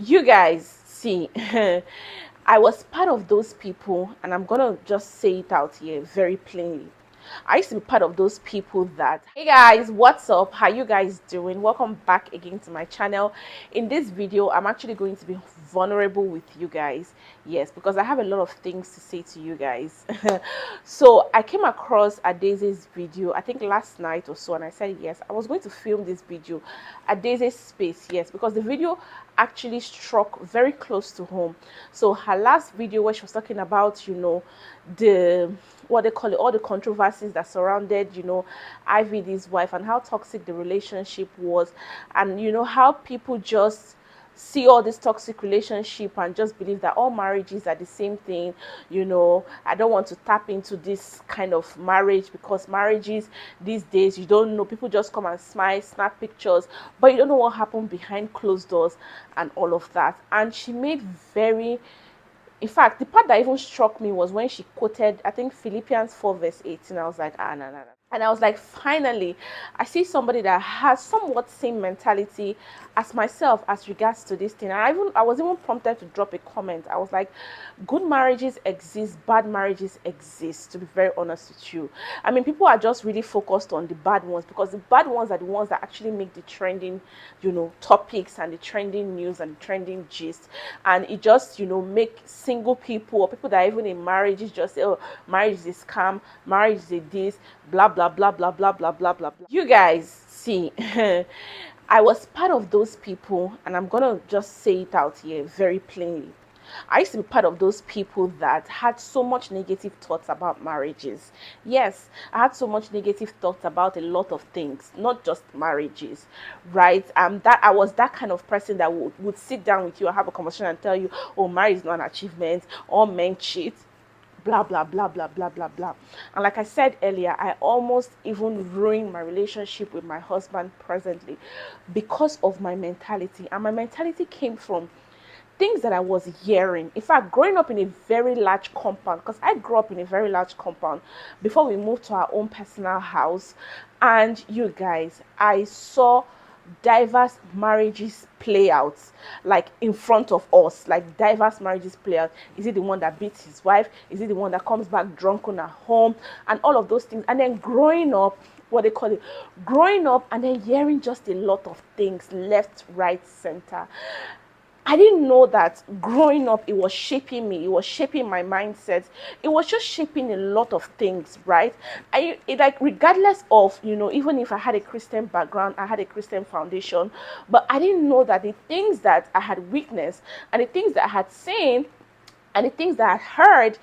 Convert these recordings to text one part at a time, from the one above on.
You guys see, I was part of those people, and I'm gonna just say it out here very plainly. I used to be part of those people that, hey guys, what's up? How you guys doing? Welcome back again to my channel. In this video, I'm actually going to be vulnerable with you guys. Yes, because I have a lot of things to say to you guys. So I came across a Daisy's video, I think last night or so, and I said yes, I was going to film this video at Daisy's space. Yes, because the video actually struck very close to home. So her last video where she was talking about, the what they call it, all the controversies that surrounded, IVD's wife, and how toxic the relationship was, and how people just see all this toxic relationship and just believe that all marriages are the same thing. I don't want to tap into this kind of marriage, because marriages these days, you don't know, people just come and smile, snap pictures, but you don't know what happened behind closed doors and all of that. And she made very, in fact, the part that even struck me was when she quoted, I think, Philippians 4 verse 18. I was like, ah, no, no, no. And I was like, finally, I see somebody that has somewhat same mentality as myself as regards to this thing. And I was even prompted to drop a comment. I was like, good marriages exist, bad marriages exist, to be very honest with you. I mean, people are just really focused on the bad ones, because the bad ones are the ones that actually make the trending, topics and the trending news and the trending gist. And it just, make single people or people that are even in marriages just say, oh, marriage is a scam, marriage is a this, blah blah blah blah blah blah blah blah blah. You guys see, I was part of those people, and I'm gonna just say it out here very plainly. I used to be part of those people that had so much negative thoughts about marriages. Yes, I had so much negative thoughts about a lot of things, not just marriages, right? That I was that kind of person that would sit down with you and have a conversation and tell you, oh, marriage is not an achievement, all men cheat, blah blah blah blah blah blah blah. And like I said earlier, I almost even ruined my relationship with my husband presently because of my mentality. And my mentality came from things that I was hearing. In fact, growing up in a very large compound, because I grew up in a very large compound before we moved to our own personal house. And you guys, I saw diverse marriages play out, like in front of us, like diverse marriages play out. Is it the one that beats his wife? Is it the one that comes back drunken at home? And all of those things. And then growing up, what they call it, growing up and then hearing just a lot of things left, right, center. I didn't know that growing up, it was shaping me. It was shaping my mindset. It was just shaping a lot of things, right? Like, regardless of, even if I had a Christian background, I had a Christian foundation, but I didn't know that the things that I had witnessed and the things that I had seen and the things that I heard,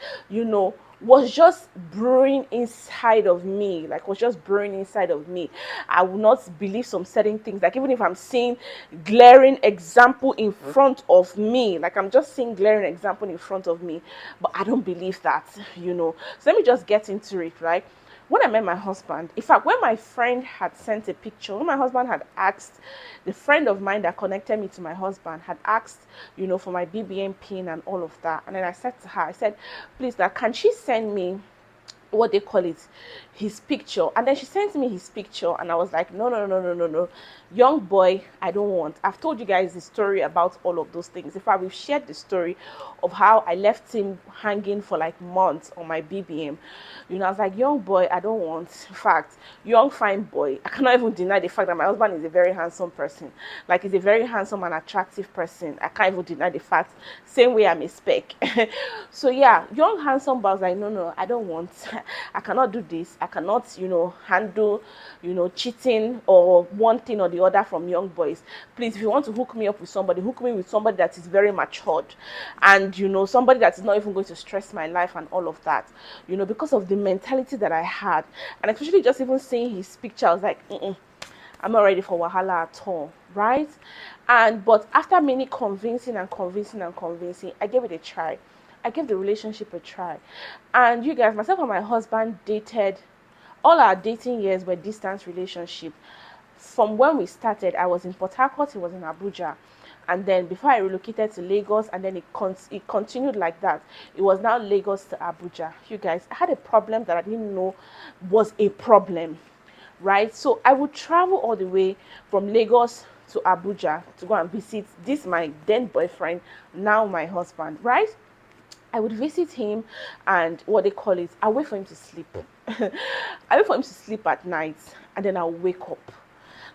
was just brewing inside of me, like was just brewing inside of me. I will not believe some certain things, like even if I'm seeing glaring example in front of me, like I'm just seeing glaring example in front of me, but I don't believe that. So let me just get into it, right? When I met my husband, in fact, when my friend had sent a picture, when my husband had asked, the friend of mine that connected me to my husband had asked, for my BBM pin and all of that. And then I said to her, I said, please, that can she send me what they call it, his picture? And then she sent me his picture, and I was like, no, no, no, no, no, no, young boy, I don't want. I've told you guys the story about all of those things. In fact, we've shared the story of how I left him hanging for like months on my BBM. I was like, young boy, I don't want. In fact, young fine boy, I cannot even deny the fact that my husband is a very handsome person. Like, he's a very handsome and attractive person. I can't even deny the fact. Same way I'm a spec. So yeah, young handsome, but I was like, no, no, I don't want. I cannot do this. I cannot, handle, cheating or one thing or the other from young boys. Please, if you want to hook me up with somebody, hook me with somebody that is very matured, and somebody that is not even going to stress my life and all of that. Because of the mentality that I had, and especially just even seeing his picture, I was like, I'm not ready for wahala at all, right? But after many convincing and convincing and convincing, I gave it a try. I gave the relationship a try. And you guys, myself and my husband dated, all our dating years were distance relationship. From when we started, I was in Port Harcourt, he was in Abuja. And then before I relocated to Lagos, and then it continued like that. It was now Lagos to Abuja. You guys, I had a problem that I didn't know was a problem, right? So I would travel all the way from Lagos to Abuja to go and visit this my then boyfriend, now my husband, right? I would visit him, and what they call it, I wait for him to sleep. I wait for him to sleep at night, and then I'll wake up.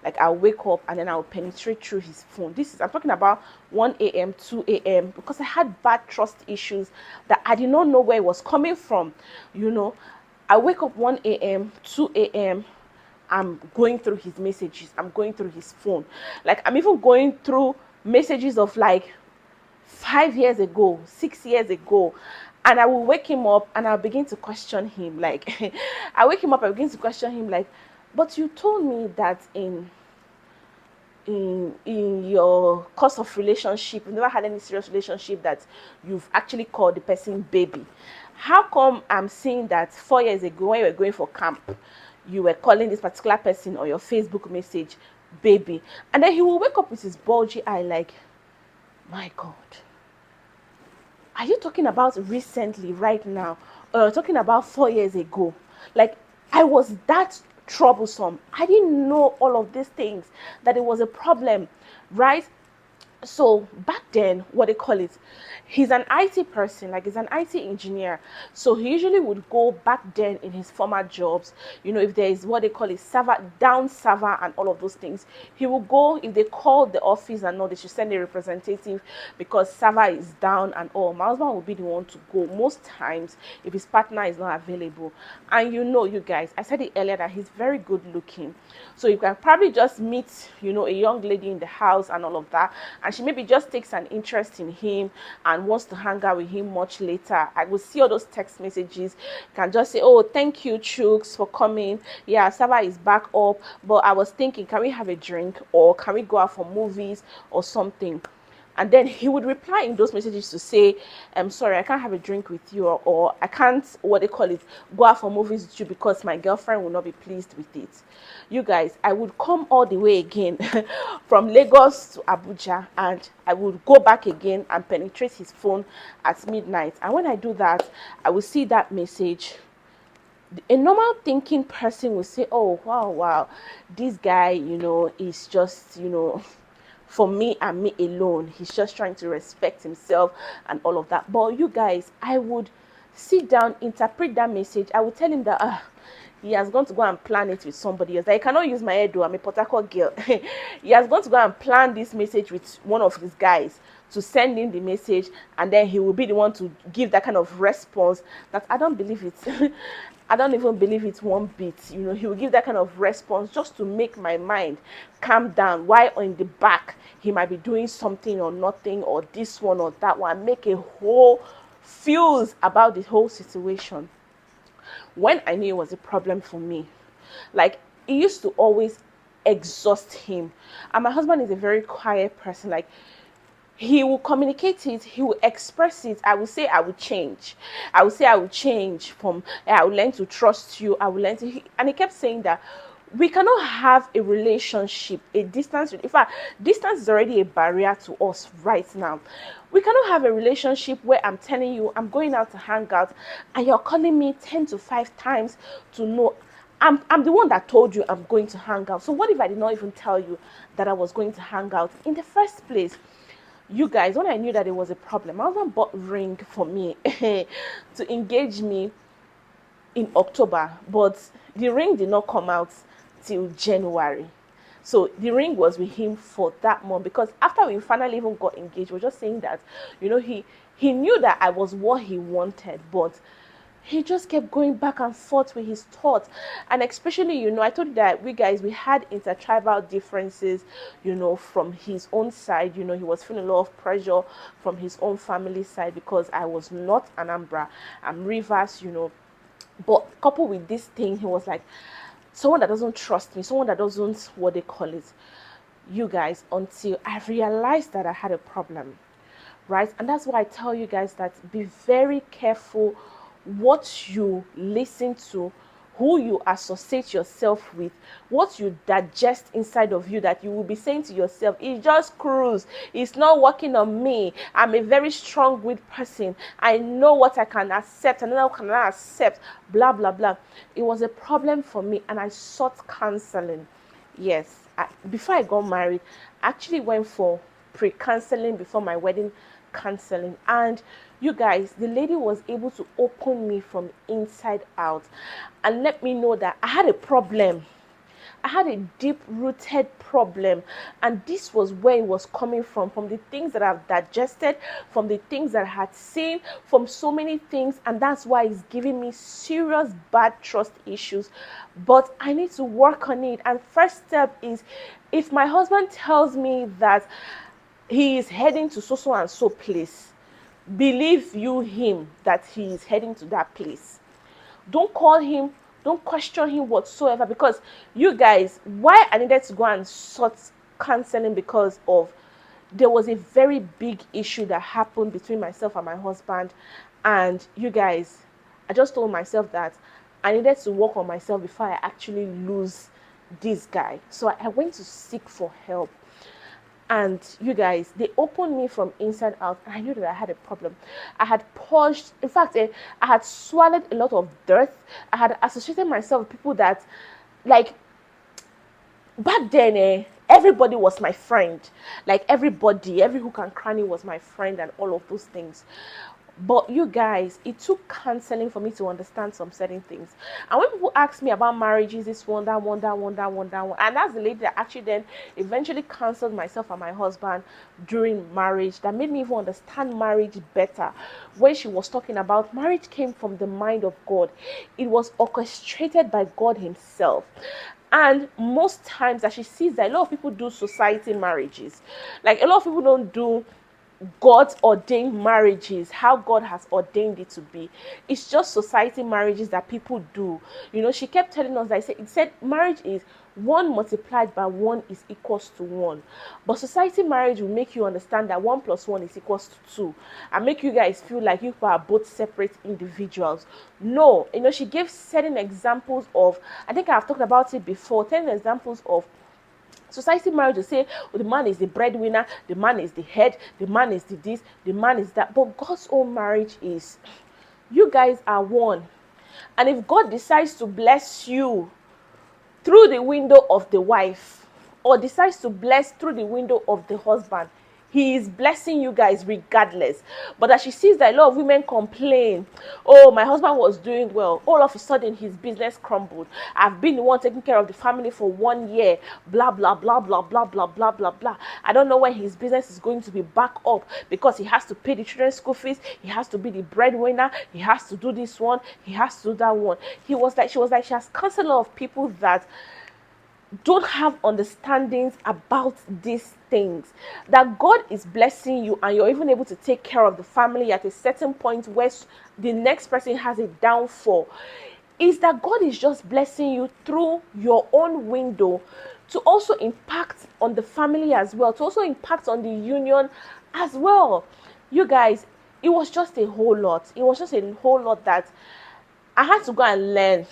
Like I'll wake up and then I'll penetrate through his phone. This is I'm talking about 1 a.m., 2 a.m. because I had bad trust issues that I did not know where it was coming from. You know, I wake up 1 a.m., 2 a.m. I'm going through his messages. I'm going through his phone. Like I'm even going through messages of like 5 years ago, 6 years ago. And I will wake him up and I'll begin to question him. Like, I wake him up, I begin to question him, like, but you told me that in your course of relationship, you've never had any serious relationship that you've actually called the person baby. How come I'm seeing that 4 years ago when you were going for camp, you were calling this particular person on your Facebook message baby? And then he will wake up with his bulgy eye like, my God, are you talking about recently, right now, or talking about 4 years ago? Like, I was that troublesome. I didn't know all of these things, that it was a problem, right? So back then, what they call it, he's an IT person, like he's an IT engineer. So he usually would go back then in his former jobs, you know, if there is what they call it, server down server and all of those things, he will go. If they call the office and know they should send a representative because server is down and all, my husband will be the one to go most times if his partner is not available. And you know, you guys, I said it earlier that he's very good looking, so you can probably just meet, you know, a young lady in the house and all of that, and she maybe just takes an interest in him and wants to hang out with him much later. I will see all those text messages, can just say, oh, thank you Chooks for coming, yeah, server is back up, but I was thinking, can we have a drink, or can we go out for movies or something? And then he would reply in those messages to say, I'm sorry, I can't have a drink with you, or I can't, what they call it, go out for movies with you because my girlfriend will not be pleased with it. You guys, I would come all the way again from Lagos to Abuja, and I would go back again and penetrate his phone at midnight. And when I do that, I will see that message. A normal thinking person will say, oh, wow, this guy, you know, is just, you know, for me and me alone, he's just trying to respect himself and all of that. But you guys, I would sit down, interpret that message. I would tell him that he has gone to go and plan it with somebody else. I cannot use my head though, I'm a Port Harcourt girl. He has gone to go and plan this message with one of his guys to send in the message, and then he will be the one to give that kind of response. That I don't believe it. I don't even believe it one bit. You know, he will give that kind of response just to make my mind calm down, while in the back he might be doing something or nothing, or this one or that one, make a whole fuse about the whole situation. When I knew it was a problem for me, like, it used to always exhaust him. And my husband is a very quiet person. Like, he will communicate it, he will express it. I will say I will change. I will say I will change from, I will learn to trust you. I will learn to, and he kept saying that we cannot have a relationship, a distance. In fact, distance is already a barrier to us right now. We cannot have a relationship where I'm telling you I'm going out to hang out and you're calling me 10 to 5 times to know I'm the one that told you I'm going to hang out. So what if I did not even tell you that I was going to hang out in the first place? You guys, when I knew that it was a problem, my husband bought ring for me to engage me in October, but the ring did not come out till January. So the ring was with him for that month, because after we finally even got engaged, we were just saying that, you know, he knew that I was what he wanted, but he just kept going back and forth with his thoughts. And especially, you know, I told you that we had intertribal differences, you know, from his own side. You know, he was feeling a lot of pressure from his own family side because I was not Anambra, I'm Rivers, you know. But coupled with this thing, he was like, someone that doesn't trust me, someone that doesn't, what they call it, you guys, until I realized that I had a problem, right? And that's why I tell you guys that be very careful what you listen to, who you associate yourself with, what you digest inside of you, that you will be saying to yourself, it's just cruise, it's not working on me, I'm a very strong-willed person, I know what I can accept and what I cannot accept, blah blah blah. It was a problem for me, and I sought counseling. Yes, before I got married, I actually went for pre-counseling before my wedding counseling. And you guys, the lady was able to open me from inside out and let me know that I had a problem. I had a deep rooted problem, and this was where it was coming from the things that I've digested, from the things that I had seen, from so many things, and that's why it's giving me serious bad trust issues. But I need to work on it. And first step is, if my husband tells me that he is heading to so and so place, believe you him that he is heading to that place. Don't call him, don't question him whatsoever, because you guys, why I needed to go and sort counseling, because of there was a very big issue that happened between myself and my husband. And you guys, I just told myself that I needed to work on myself before I actually lose this guy. So I went to seek for help. And you guys, they opened me from inside out, and I knew that I had a problem. I had purged, in fact, I had swallowed a lot of dirt. I had associated myself with people that, like, back then, everybody was my friend. Like, everybody, every hook and cranny was my friend, and all of those things. But you guys, it took counseling for me to understand some certain things. And when people ask me about marriages, this one, that one, that one, that one, that one, and that's the lady that actually then eventually counseled myself and my husband during marriage, that made me even understand marriage better. When she was talking about marriage came from the mind of God, it was orchestrated by God Himself. And most times that she sees that a lot of people do society marriages, like a lot of people don't do God's ordained marriages, how God has ordained it to be. It's just society marriages that people do. You know, she kept telling us that it said marriage is one multiplied by one is equals to one. But society marriage will make you understand that one plus one is equals to two, and make you guys feel like you are both separate individuals. No, you know, she gave certain examples of, I think I've talked about it before, 10 examples of society marriage. Will say, oh, the man is the breadwinner, the man is the head, the man is the this, the man is that. But God's own marriage is, you guys are one. And if God decides to bless you through the window of the wife, or decides to bless through the window of the husband, He is blessing you guys regardless. But as she sees that a lot of women complain, oh, my husband was doing well, all of a sudden his business crumbled. I've been the one taking care of the family for 1 year, blah, blah, blah, blah, blah, blah, blah, blah, blah. I don't know when his business is going to be back up, because he has to pay the children's school fees, he has to be the breadwinner, he has to do this one, he has to do that one. She was like, she has counseled a lot of people that don't have understandings about these things, that God is blessing you and you're even able to take care of the family at a certain point where the next person has a downfall, is that God is just blessing you through your own window to also impact on the family as well, to also impact on the union as well. You guys, it was just a whole lot. It was just a whole lot that I had to go and learn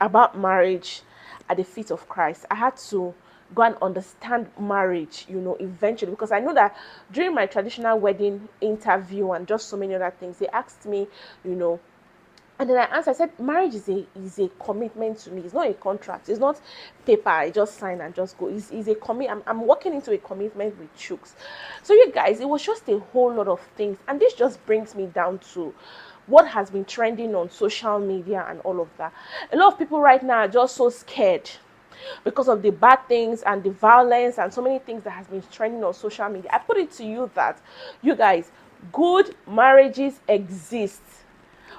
about marriage at the feet of Christ. I had to go and understand marriage, you know, eventually, because I know that during my traditional wedding interview and just so many other things, they asked me, you know, and then I answered, I said, marriage is a commitment to me. It's not a contract. It's not paper I just sign and just go. It's a commit. I'm walking into a commitment with Chooks. So you guys, it was just a whole lot of things. And this just brings me down to what has been trending on social media and all of that. A lot of people right now are just so scared because of the bad things and the violence and so many things that has been trending on social media. I put it to you that, you guys, good marriages exist.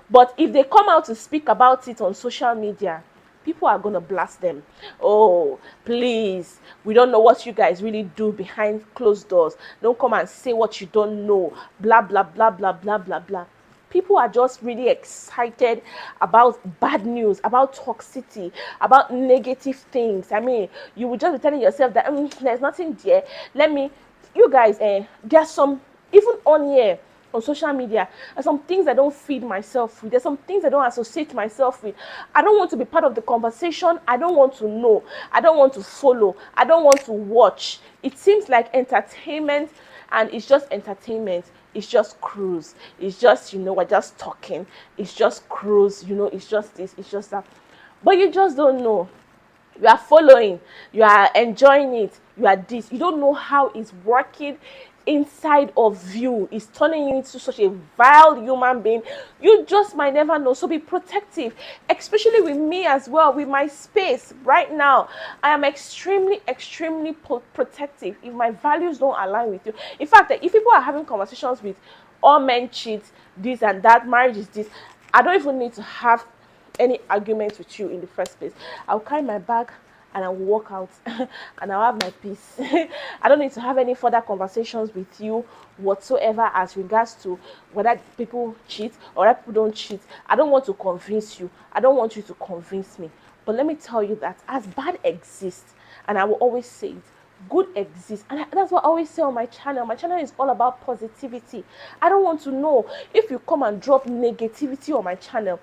But if they come out to speak about it on social media, people are going to blast them. Oh, please, we don't know what you guys really do behind closed doors. Don't come and say what you don't know. Blah, blah, blah, blah, blah, blah, blah. People are just really excited about bad news, about toxicity, about negative things. I mean, you would just be telling yourself that there's nothing there. You guys, there's some, even on here, on social media, there's some things I don't feed myself with. There's some things I don't associate myself with. I don't want to be part of the conversation. I don't want to know. I don't want to follow. I don't want to watch. It seems like entertainment, and it's just entertainment. It's just cruise. It's just, we're just talking. It's just cruise. It's just this. It's just that. But you just don't know. You are following, you are enjoying it, you are this. You don't know how it's working inside of you. It's turning you into such a vile human being. You just might never know. So be protective, especially with me as well, with my space right now. I am extremely, extremely protective if my values don't align with you. In fact, if people are having conversations with all men cheat, this and that, marriage is this, I don't even need to have any argument with you in the first place. I'll carry my bag and I'll walk out and I'll have my peace. I don't need to have any further conversations with you whatsoever as regards to whether people cheat or whether people don't cheat. I don't want to convince you. I don't want you to convince me. But let me tell you that as bad exists, and I will always say it, good exists. And that's what I always say on my channel. My channel is all about positivity. I don't want to know if you come and drop negativity on my channel.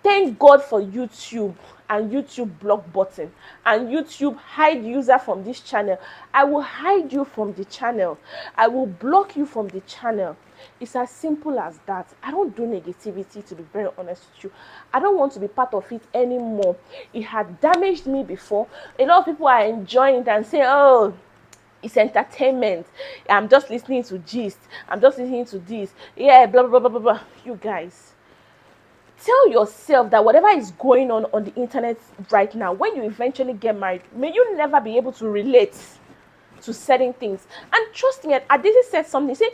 Thank God for YouTube and YouTube block button and YouTube hide user from this channel. I will hide you from the channel. I will block you from the channel. It's as simple as that. I don't do negativity, to be very honest with you. I don't want to be part of it anymore. It had damaged me before. A lot of people are enjoying it and say, oh, it's entertainment. I'm just listening to gist. I'm just listening to this. Yeah, blah, blah, blah, blah, blah. You guys, tell yourself that whatever is going on the internet right now, when you eventually get married, may you never be able to relate to certain things. And trust me, Aditi said something. Say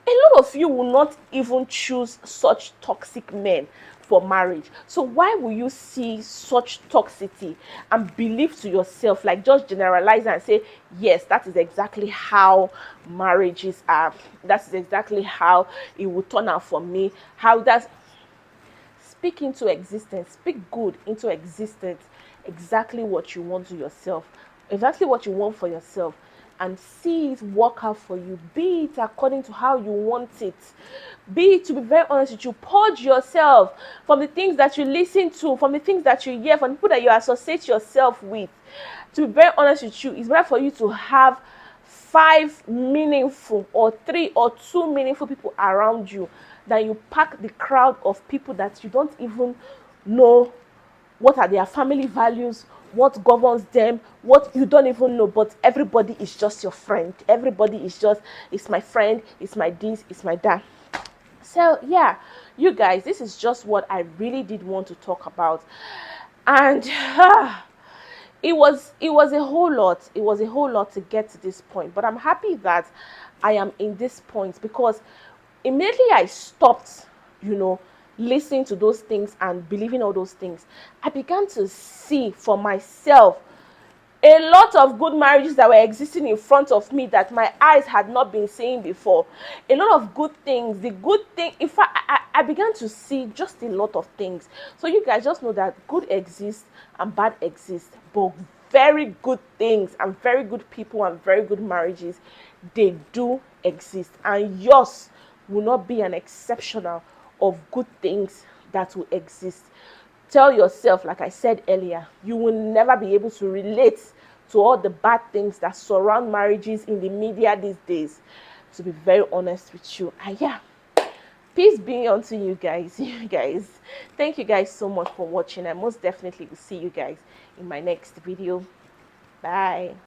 a lot of you will not even choose such toxic men for marriage. So why will you see such toxicity and believe to yourself, like just generalize and say, yes, that is exactly how marriages are. That's exactly how it will turn out for me. How that's Speak into existence, speak good into existence, exactly what you want to yourself, exactly what you want for yourself, and see it work out for you. Be it according to how you want it. Be it, to be very honest with you, purge yourself from the things that you listen to, from the things that you hear, from the people that you associate yourself with. To be very honest with you, it's better for you to have 5 meaningful or 3 or 2 meaningful people around you than you pack the crowd of people that you don't even know what are their family values, what governs them, what you don't even know, but everybody is just your friend. Everybody is just, it's my friend, it's my this, it's my that. So yeah, you guys, this is just what I really did want to talk about. And it was a whole lot. It was a whole lot to get to this point. But I'm happy that I am in this point, because immediately I stopped, listening to those things and believing all those things, I began to see for myself a lot of good marriages that were existing in front of me that my eyes had not been seeing before. A lot of good things. The good thing, in fact, I began to see just a lot of things. So you guys just know that good exists and bad exists, but very good things and very good people and very good marriages, they do exist. And yours will not be an exceptional of good things that will exist. Tell yourself, like I said earlier, you will never be able to relate to all the bad things that surround marriages in the media these days, to be very honest with you. And yeah, peace be unto you guys. You guys, thank you guys so much for watching. I most definitely will see you guys in my next video. Bye.